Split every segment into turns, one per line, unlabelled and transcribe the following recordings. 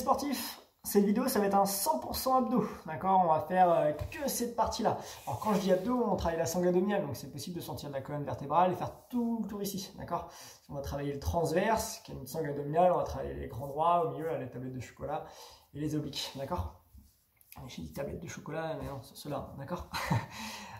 sportifs, cette vidéo ça va être un 100% abdos, d'accord? On va faire que cette partie-là. Alors quand je dis abdos, on travaille la sangle abdominale, donc c'est possible de sentir de la colonne vertébrale et faire tout le tour ici, d'accord? On va travailler le transverse, qui est une sangle abdominale, on va travailler les grands droits, au milieu, les tablettes de chocolat et les obliques, d'accord? J'ai dit tablette de chocolat, mais non, c'est cela, d'accord?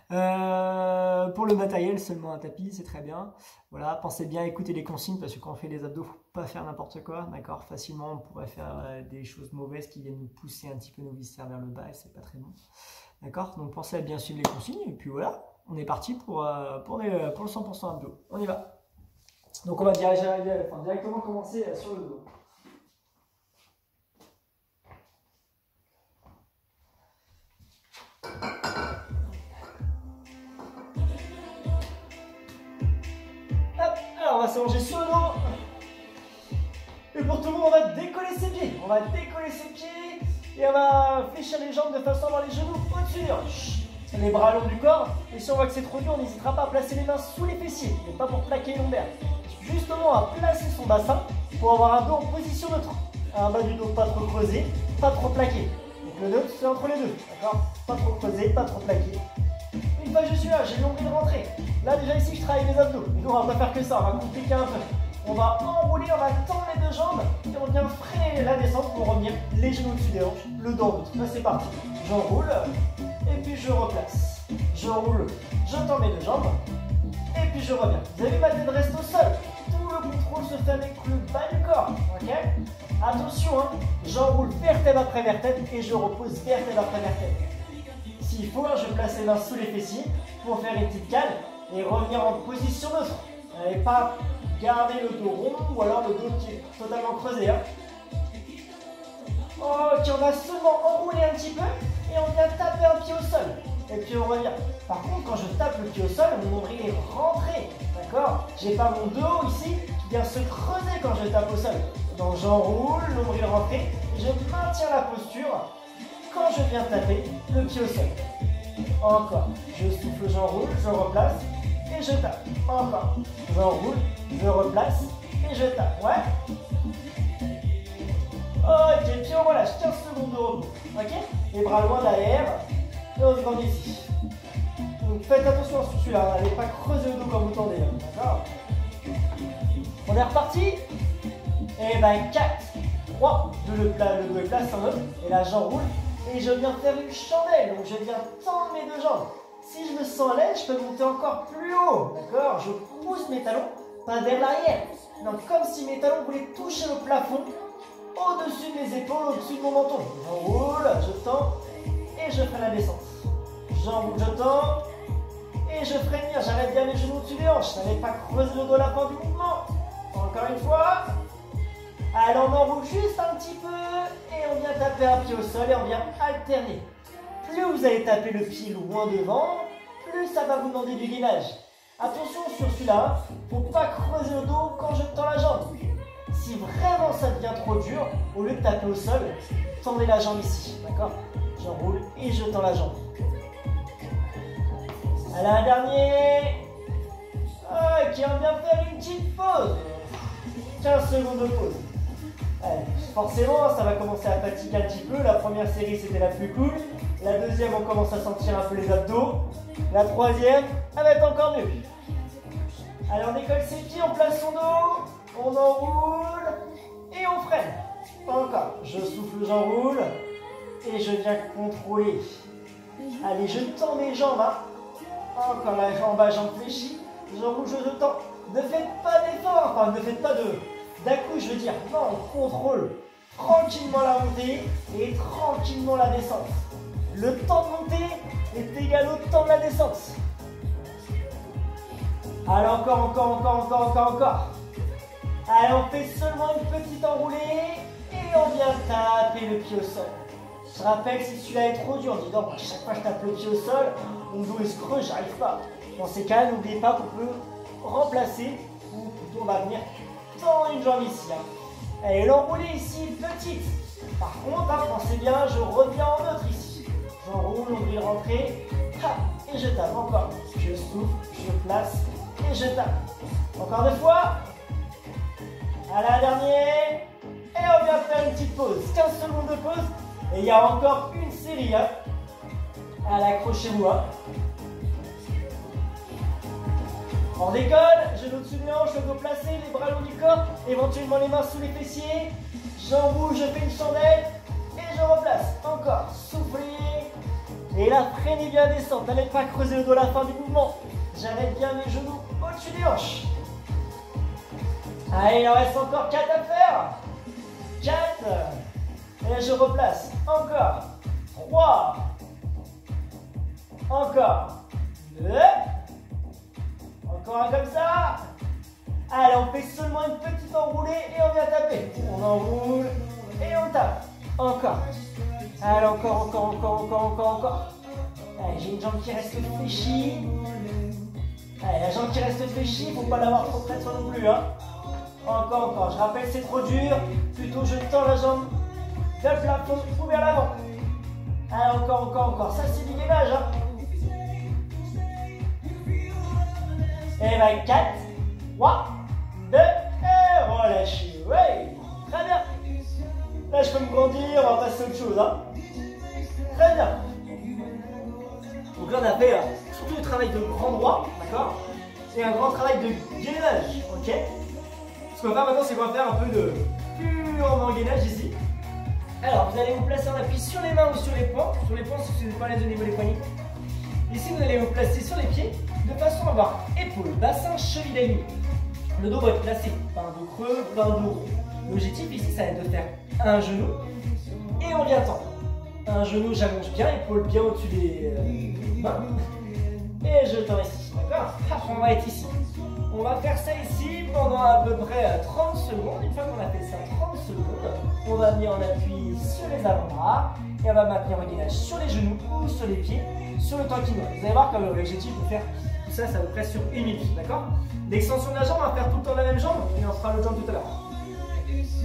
Pour le matériel, seulement un tapis, c'est très bien. Voilà, pensez bien à écouter les consignes parce que quand on fait les abdos, faut pas faire n'importe quoi, d'accord? Facilement, on pourrait faire des choses mauvaises qui viennent nous pousser un petit peu nos viscères vers le bas et c'est pas très bon, d'accord? Donc pensez à bien suivre les consignes et puis voilà, on est parti pour le 100% abdos. On y va. Donc on va directement commencer sur le dos. On va s'allonger sur le dos. Et pour tout le monde, on va décoller ses pieds. On va décoller ses pieds et on va fléchir les jambes de façon à avoir les genoux au-dessus des hanches. Les bras long du corps. Et si on voit que c'est trop dur, on n'hésitera pas à placer les mains sous les fessiers, mais pas pour plaquer les lombaires. Justement à placer son bassin pour avoir un dos en position neutre. Un bas du dos pas trop creusé, pas trop plaqué. Donc le neutre, c'est entre les deux. D'accord? Pas trop creusé, pas trop plaqué. Une fois que je suis là, j'ai l'ombril rentré. Là déjà ici je travaille les abdos. Nous on va pas faire que ça, on va compliquer un peu. On va enrouler, on va tendre les deux jambes et on vient freiner la descente pour revenir les genoux au-dessus des hanches, le dos en neutre. Là c'est parti. J'enroule et puis je replace. Je roule, je tends mes deux jambes et puis je reviens. Vous avez vu ma tête reste au sol. Tout le contrôle se fait avec le bas du corps. Ok? Attention, hein, j'enroule vertèbre après vertèbre et je repose vertèbre après vertèbre. S'il faut, je place les mains sous les fessiers pour faire une petite cale et revenir en position neutre. Et pas garder le dos rond ou alors le dos qui est totalement creusé. Hein. Ok, on va seulement enrouler un petit peu et on vient taper un pied au sol. Et puis on revient. Par contre, quand je tape le pied au sol, mon nombril est rentré. D'accord? J'ai pas mon dos ici qui vient se creuser quand je tape au sol. Donc j'enroule, nombril rentré et je maintiens la posture quand je viens taper le pied au sol. Encore. Je souffle, j'enroule, je replace et je tape. Encore. J'enroule, je replace et je tape. Ouais. Ok, puis on relâche 15 secondes de repos. Ok? Les bras loin derrière. Et on se bande ici. Donc faites attention à celui-là. N'allez pas creuser le dos quand vous tendez. D'accord? On est reparti? Et ben 4, 3, le dos est place en haut. Et là j'enroule. Et je viens faire une chandelle, donc je viens tendre mes deux jambes. Si je me sens à l'aise, je peux monter encore plus haut, d'accord? Je pousse mes talons, pas vers l'arrière. Donc comme si mes talons voulaient toucher le plafond, au-dessus de mes épaules, au-dessus de mon menton. J'enroule, je tends, et je fais la descente. J'enroule, je tends, et je freine bien. J'arrête bien mes genoux au-dessus des hanches. Je n'avais pas creusé le dos à la fin du mouvement. Encore une fois. Allez, on enroule juste un petit peu et on vient taper un pied au sol et on vient alterner. Plus vous allez taper le pied loin devant, plus ça va vous demander du gainage. Attention sur celui-là, il ne faut pas creuser le dos quand je tends la jambe. Si vraiment ça devient trop dur, au lieu de taper au sol, tendez la jambe ici, d'accord? J'enroule et je tends la jambe. Allez, un dernier. Ok, on vient faire une petite pause. 15 secondes de pause. Allez, forcément, ça va commencer à fatiguer un petit peu. La première série, c'était la plus cool. La deuxième, on commence à sentir un peu les abdos. La troisième, elle va être encore mieux. Allez, on décolle ses pieds, on place son dos, on enroule et on freine. Encore, je souffle, j'enroule et je viens contrôler. Allez, je tends mes jambes. Hein. Encore la jambe à jambe fléchie. J'enroule, je tends. Ne faites pas d'effort, enfin, ne faites pas de... D'un coup, je veux dire, non, on contrôle tranquillement la montée et tranquillement la descente. Le temps de montée est égal au temps de la descente. Allez, encore. Allez, on fait seulement une petite enroulée et on vient taper le pied au sol. Je rappelle, si celui-là est trop dur, on dit non, à chaque fois que je tape le pied au sol, mon dos est creuse, j'arrive pas. Dans ces cas, n'oubliez pas qu'on peut remplacer, ou plutôt on va venir tendre une jambe ici. Hein. Allez, l'enroulée ici, petite. Par contre, hein, pensez bien, je reviens en neutre ici. J'enroule, nombril rentré, et je tape encore. Je souffle, je place et je tape. Encore deux fois. À la dernière. Et on vient faire une petite pause. 15 secondes de pause. Et il y a encore une série. Hein. Allez, accrochez-vous. Hein. On décolle, genoux dessus de hanche, le dos placé, les bras le long du corps, éventuellement les mains sous les fessiers. J'emboule, je fais une chandelle et je replace. Encore, soufflez. Et là, freinez bien la descente, n'allez pas creuser le dos à la fin du mouvement. J'arrête bien mes genoux au-dessus des hanches. Allez, il en reste encore 4 à faire. 4. Et là, je replace. Encore. 3. Encore. 2. Encore un comme ça. Allez, on fait seulement une petite enroulée et on vient taper. On enroule et on tape. Encore. Allez, encore. Allez, j'ai une jambe qui reste fléchie. Allez, la jambe qui reste fléchie, il ne faut pas l'avoir trop près de soi non plus. Hein. Encore. Je rappelle, c'est trop dur. Plutôt, je tends la jambe vers le plafond ou vers l'avant. Allez, encore. Ça, c'est du gainage. Hein. Et bien, 4, 3, 2, et relâchez. Ouais, très bien. Là, je peux me grandir, on va passer à autre chose. Hein. Très bien. Donc là, on a fait surtout le travail de grand droit, d'accord? Et un grand travail de gainage, ok? Ce qu'on va faire maintenant, c'est qu'on va faire un peu de purement gainage ici. Alors, vous allez vous placer en appui sur les mains ou sur les poings. Sur les poings, si vous n'êtes pas à l'aise au niveau des poignets. Ici, vous allez vous placer sur les pieds de façon à avoir épaules, bassin, cheville alignée. Le dos va être placé, pas un dos creux, pas un dos rond. L'objectif ici, ça va être de faire un genou et on vient tendre. Un genou, j'allonge bien, épaule bien au-dessus des mains. Et je tends ici, d'accord? Après, on va être ici. On va faire ça ici pendant à peu près 30 secondes. Une fois qu'on a fait ça 30 secondes, on va venir en appui sur les avant-bras et on va maintenir un gainage sur les genoux ou sur les pieds, sur le temps qui nous reste. Vous allez voir que l'objectif de faire tout ça, ça vous presse sur 1 minute, d'accord? L'extension de la jambe, on va faire tout le temps la même jambe et on fera le temps tout à l'heure.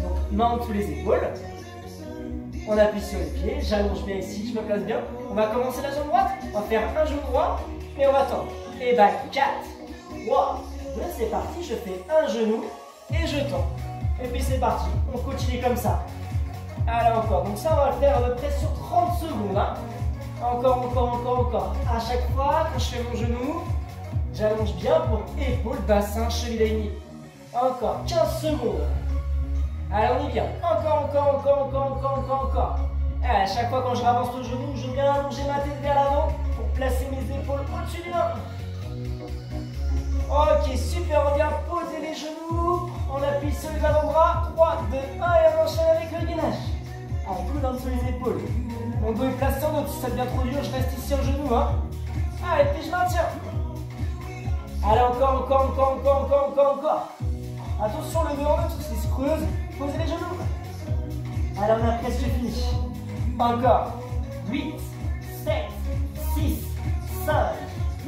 Donc, main sous les épaules. On appuie sur les pieds, j'allonge bien ici, je me place bien. On va commencer la jambe droite, on va faire un genou droit et on va tendre. Et bah 4, 3, 2, c'est parti, je fais un genou et je tends. Et puis c'est parti, on continue comme ça. Allez encore, donc ça on va le faire à peu près sur 30 secondes. Hein. Encore. À chaque fois, quand je fais mon genou, j'allonge bien pour épaule, bassin, cheville alignée. Encore 15 secondes. Allez, on y vient. Encore. Allez, à chaque fois quand je avance le genou, je viens allonger ma tête vers l'avant pour placer mes épaules au-dessus des mains. Ok, super, on vient poser les genoux. On appuie sur les avant-bras. 3, 2, 1 et on enchaîne avec le gainage. Allez, coude en dessous les épaules. Mon dos est placé en haut. Si ça devient trop dur, je reste ici en genou. Hein. Allez, puis je maintiens. Allez, encore. Attention, le dos en haut, s'il se creuse. Posez les genoux. Allez, on a presque fini. Encore. 8, 7, 6, 5,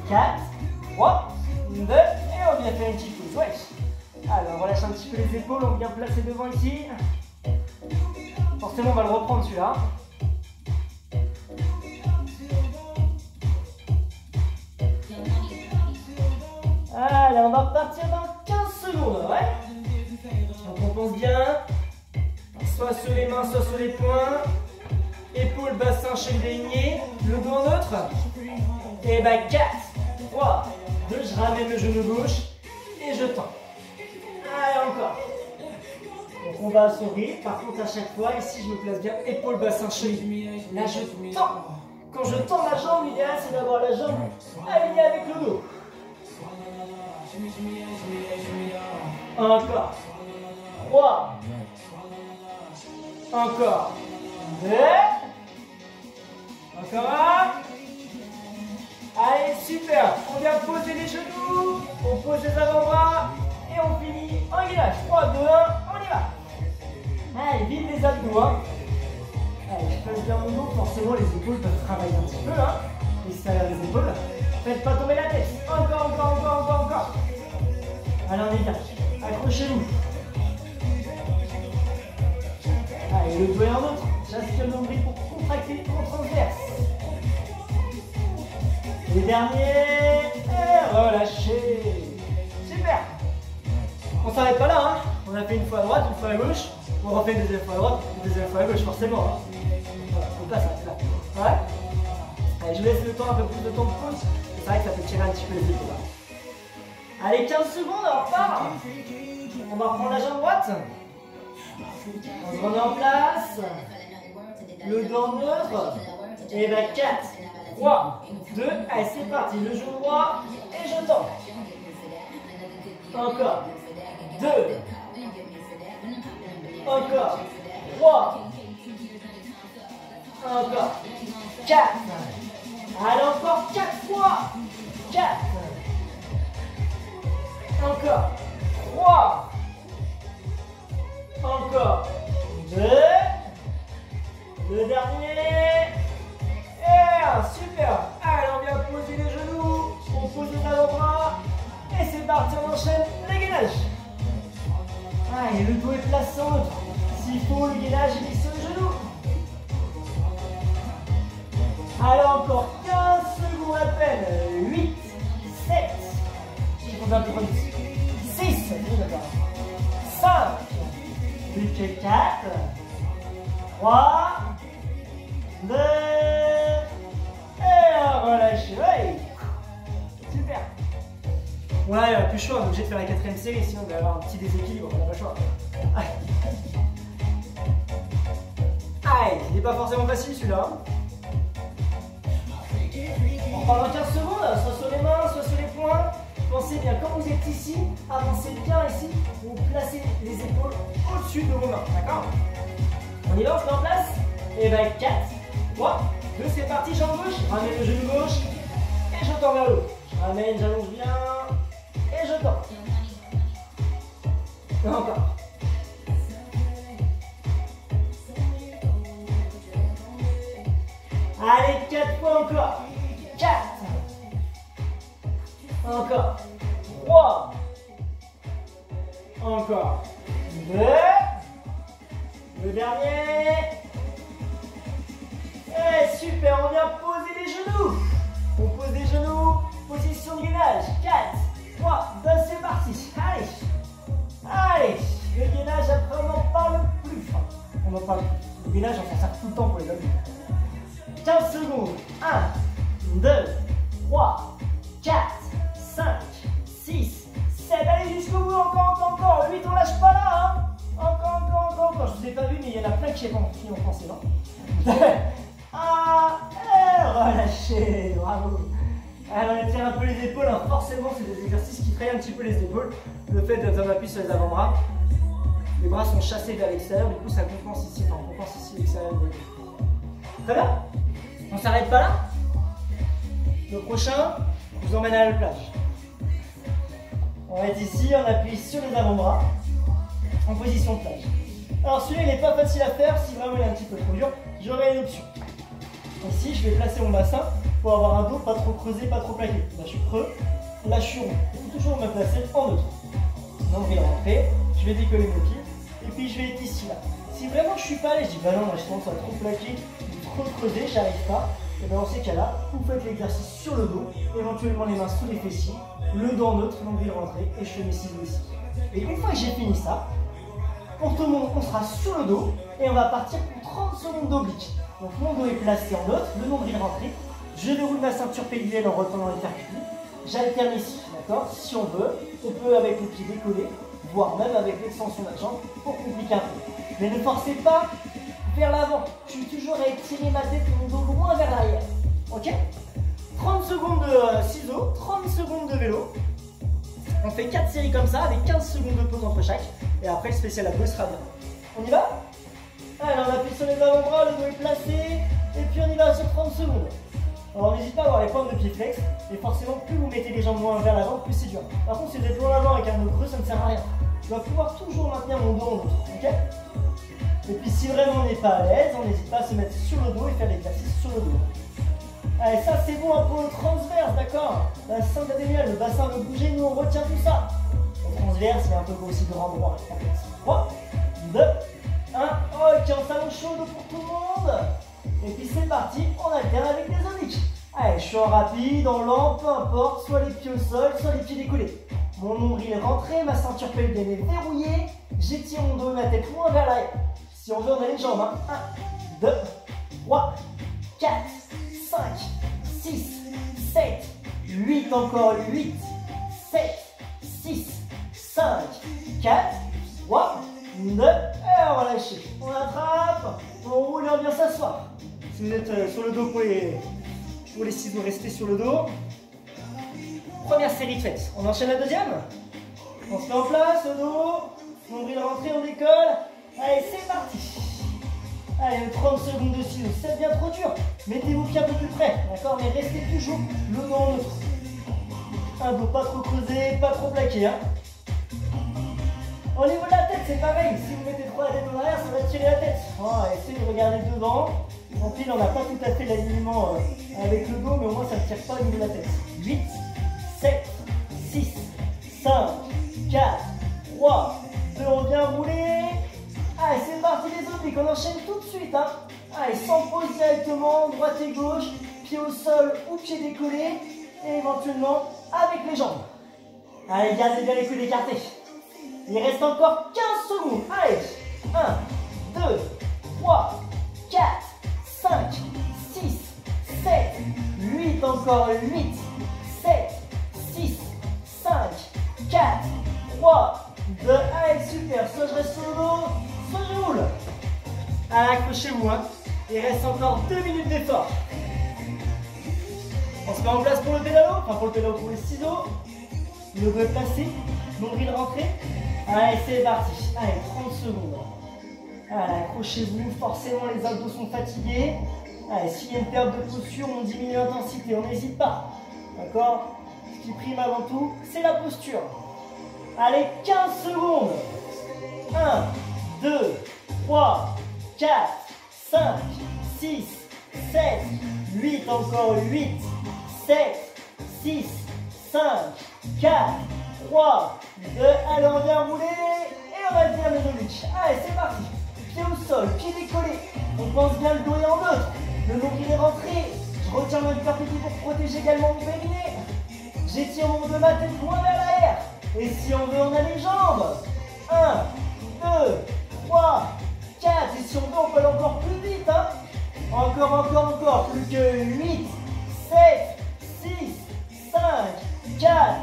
4, 3, 2. Et on vient faire une petite pause. Ouais. Alors, on relâche un petit peu les épaules. On vient placer devant ici. Forcément, on va le reprendre celui-là. Allez, on va repartir dans 15 secondes. Ouais. Donc on pense bien, soit sur les mains, soit sur les poings, épaules, bassin, cheville alignée, le dos en neutre. Et bah 4, 3, 2, je ramène le genou gauche et je tends. Allez, encore. Donc on va sourire, par contre à chaque fois, ici je me place bien, épaules, bassin, cheville. Là je tends. Quand je tends la jambe, l'idéal c'est d'avoir la jambe alignée avec le dos. Encore. 3. Encore. 2. Encore 1. Allez, super. On vient poser les genoux. On pose les avant-bras. Et on finit en gainage. 3, 2, 1. On y va. Allez, vive les abdos. Hein. Allez, je place bien mon dos. Forcément, les épaules peuvent travailler un petit peu. Hein. Les salaires des épaules. Faites pas tomber la tête. Encore. Allez, on est bien. Accrochez-vous. Allez, le dos est en autre. J'aspire le nombril pour contracter les troncs transverses. Les derniers. Et relâchez. Super. On s'arrête pas là. Hein. On On a fait une fois à droite, une fois à gauche. On refait une deuxième fois à droite, une deuxième fois à gauche, forcément. Hein. Voilà, faut pas s'arrêter là. Ouais. Allez, je vous laisse le temps, un peu plus de temps de pause. C'est vrai que ça peut tirer un petit peu les épaules. Là. Allez, 15 secondes, on repart. On va reprendre la jambe droite. On se remet en place. Le dos neutre. Et bien 4, 3, 2, allez c'est parti. Le genou droit et je tends. Encore. 2. Encore. 3. Encore. 4. Allez, encore 4 fois. 4. Encore. 3. Encore. 2. Le dernier. Et 1. Super. Allez, on vient poser les genoux. On pose les avant-bras. Et c'est parti, on enchaîne les gainages. Allez, le dos est placé en haut. S'il faut, le gainage est mis sur le genou. Allez, encore 15 secondes à peine. 8, 7, je compte un peu comme 6, 5, plus que 4, 3, 2, et relâchez. Ouais. Super. Ouais, il n'y a plus le choix, on est obligé de faire la 4ème série, sinon on va avoir un petit déséquilibre, on n'a pas le choix. Aïe, il n'est pas forcément facile celui-là. On reparle dans 15 secondes, soit sur les mains, soit sur les poings. Pensez bien, quand vous êtes ici, avancez bien ici, vous placez les épaules au-dessus de vos mains, d'accord? On y va, on se met en place. Et bien 4, 3, 2, c'est parti, jambe gauche, je ramène le genou gauche, et je tends vers le haut. Je ramène, j'allonge bien, et je tends. Et encore. Allez, 4 fois encore. 4. Encore. 3. Encore. 2. Le dernier. Et super, on vient poser les genoux. On pose les genoux. Position de gainage. 4, 3, 2, c'est parti. Allez. Allez. Le gainage, après, on n'en parle plus. Enfin, on en parle plus. Le gainage, on s'en sert tout le temps pour les adultes. 15 secondes. 1, 2, 3, 4, 5, 6, 7. Allez jusqu'au bout. Encore. 8, on lâche pas là. Hein. Encore. Je vous ai pas vu, mais il y en a plein qui ont pensé, non? 1, et relâchez. Bravo. Alors, on tire un peu les épaules. Hein. Forcément, c'est des exercices qui frayent un petit peu les épaules. Le fait d'être en appui sur les avant-bras. Les bras sont chassés vers l'extérieur. Du coup, ça compense ici. Enfin, on compense ici l'extérieur. Très bien. On s'arrête pas là. Le prochain, je vous emmène à la plage. On va être ici, on appuie sur les avant-bras, en position de plage. Alors celui-là, il n'est pas facile à faire, si vraiment il est un petit peu trop dur, j'aurai une option. Ici, je vais placer mon bassin pour avoir un dos pas trop creusé, pas trop plaqué. Là, je suis creux, là, je suis rond. Il faut toujours me placer en neutre. Donc, je vais rentrer, je vais décoller mes pieds, et puis je vais être ici, là. Si vraiment je suis pas allé, je dis bah non, moi je pense que ça va trop plaqué, trop creusé, j'arrive pas. Et bien dans ces cas-là, vous faites l'exercice sur le dos, éventuellement les mains sous les fessiers, le dos neutre, nombril rentré, et je fais mes ciseaux ici. Et une fois que j'ai fini ça, pour tout le monde, on sera sur le dos, et on va partir pour 30 secondes d'oblique. Donc mon dos est placé en neutre, le nombril rentré, je déroule ma ceinture pelvienne en reprenant les percus, j'alterne ici, d'accord? Si on veut, on peut avec les pieds décollés, voire même avec l'extension de la jambe, pour compliquer un peu. Mais ne forcez pas vers l'avant. Je suis toujours à étirer ma tête et mon dos loin vers l'arrière. Ok? 30 secondes de ciseaux, 30 secondes de vélo. On fait 4 séries comme ça avec 15 secondes de pause entre chaque. Et après le spécial abdos sera bien. On y va? Allez, on appuie sur les avant-bras, le dos est placé. Et puis on y va sur 30 secondes. Alors n'hésitez pas à avoir les pointes de pied flex. Et forcément, plus vous mettez les jambes loin vers l'avant, plus c'est dur. Par contre, si vous êtes loin l'avant avec un dos creux, ça ne sert à rien. Je dois pouvoir toujours maintenir mon dos en haut. Ok? Et puis si vraiment on n'est pas à l'aise, on n'hésite pas à se mettre sur le dos et faire l'exercice sur le dos. Allez, ça c'est bon pour le transverse, d'accord? La cinque abdominale, le bassin veut bouger, nous on retient tout ça. Le transverse, il y a un peu aussi grand droit. 3, 2, 1, ok, on s'allonge chaud pour tout le monde. Et puis c'est parti, on alterne avec les obliques. Allez, je suis en rapide, en lent, peu importe, soit les pieds au sol, soit les pieds décollés. Mon nombril est rentré, ma ceinture pelvienne est verrouillée. J'étire mon dos et ma tête loin vers l'arrière. Si on veut, on a les jambes. 1, 2, 3, 4, 5, 6, 7, 8 encore. 8, 7, 6, 5, 4, 3, 2. Et on va lâcher. On attrape, on roule et on vient s'asseoir. Si vous êtes sur le dos pour les ciseaux, restez sur le dos. Première série de faites. On enchaîne la deuxième. On se met en place, au dos. Nombril rentré, on décolle. Allez, c'est parti. Allez, 30 secondes de ciseaux. Si ça devient trop dur, mettez-vous pieds un peu plus près. D'accord? Mais restez toujours le dos en neutre. Un dos pas trop creusé, pas trop plaqué. Hein. Au niveau de la tête, c'est pareil. Si vous mettez trop la tête en arrière, ça va tirer la tête. Oh, essayez de regarder devant. En pile, on n'a pas tout à fait l'alignement avec le dos, mais au moins ça ne tire pas au niveau de la tête. 8, 7, 6, 5, 4, 3, 2, on vient rouler. Allez, c'est parti les obliques, on enchaîne tout de suite. Hein. Allez, sans pause directement, droite et gauche, pied au sol ou pied décollé, et éventuellement avec les jambes. Allez, gardez bien les coudes écartés. Il reste encore 15 secondes. Allez, 1, 2, 3, 4, 5, 6, 7, 8 encore, 8, 7, 6, 5, 4, 3, 2, allez, super, soit je reste sur le dos, soit je roule. Allez, accrochez-vous, hein. Il reste encore 2 minutes d'effort. On se met en place pour le pédalo, pour les ciseaux. Le dos est placé, nombril rentré. Allez, c'est parti. Allez, 30 secondes. Allez, accrochez-vous, forcément les abdos sont fatigués. Allez, s'il y a une perte de posture, on diminue l'intensité, on n'hésite pas. D'accord? Ce qui prime avant tout, c'est la posture. Allez, 15 secondes. 1, 2, 3, 4, 5, 6, 7, 8, encore 8, 7, 6, 5, 4, 3, 2, allez, on vient rouler et on va tenir les obliques. Allez, c'est parti. Pied au sol, pied décollé. On pense bien le dos est en neutre. Le nombril est rentré. Je retiens mon hyperpédie pour protéger également mon périnée. J'étire mon de ma tête loin vers l'arrière. Et si on veut, on a les jambes. 1, 2, 3, 4. Et si on veut, on peut aller encore plus vite. Hein. Encore. Plus que 8, 7, 6, 5, 4,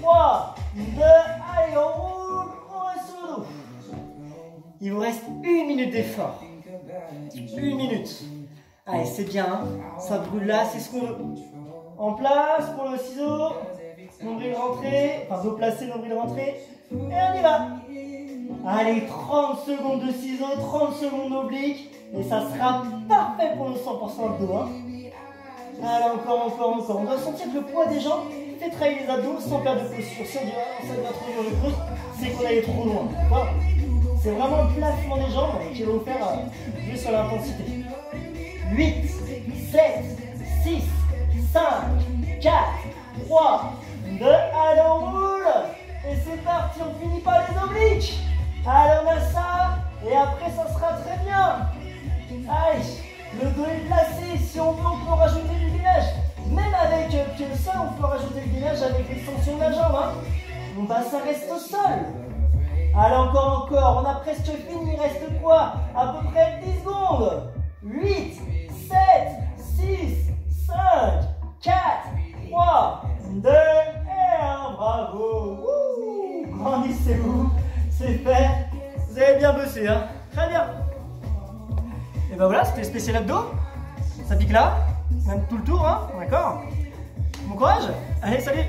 3, 2. Allez, on roule. On reste sur le dos. Il vous reste 1 minute d'effort. 1 minute. Allez, c'est bien. Hein. Ça brûle là, c'est ce qu'on veut. En place pour le ciseau. Nombril rentré. Enfin, dos placé, nombril rentré. Et on y va. Allez, 30 secondes de ciseaux, 30 secondes d'oblique. Et ça sera parfait pour le 100% abdos. Hein. Allez, encore. On doit sentir que le poids des jambes fait travailler les abdos sans perdre de posture. Si on dit ça va trop dur le creuse, c'est qu'on allait trop loin. Voilà. C'est vraiment le placement des jambes qui va vous faire jouer sur l'intensité. 8, 7, 6, 5, 4, 3, 2, allez on roule. Et c'est parti, on finit par les obliques. Allez, on a ça, et après ça sera très bien. Allez, le dos est placé, si on veut on peut rajouter du gainage. Même avec pied au sol, on peut rajouter le gainage avec l'extension de la jambe. Hein. Bon bah ça reste au sol. Allez, encore, on a presque fini, il reste quoi? À peu près 10 secondes. 8, 7, 6, 5, 4, 3, 2, et 1, bravo. Grandissez-vous, c'est fait. Vous avez bien bossé, hein? Très bien. Et ben voilà, c'était le spécial abdos. Ça pique là, même tout le tour, hein? D'accord. Bon courage. Allez, salut.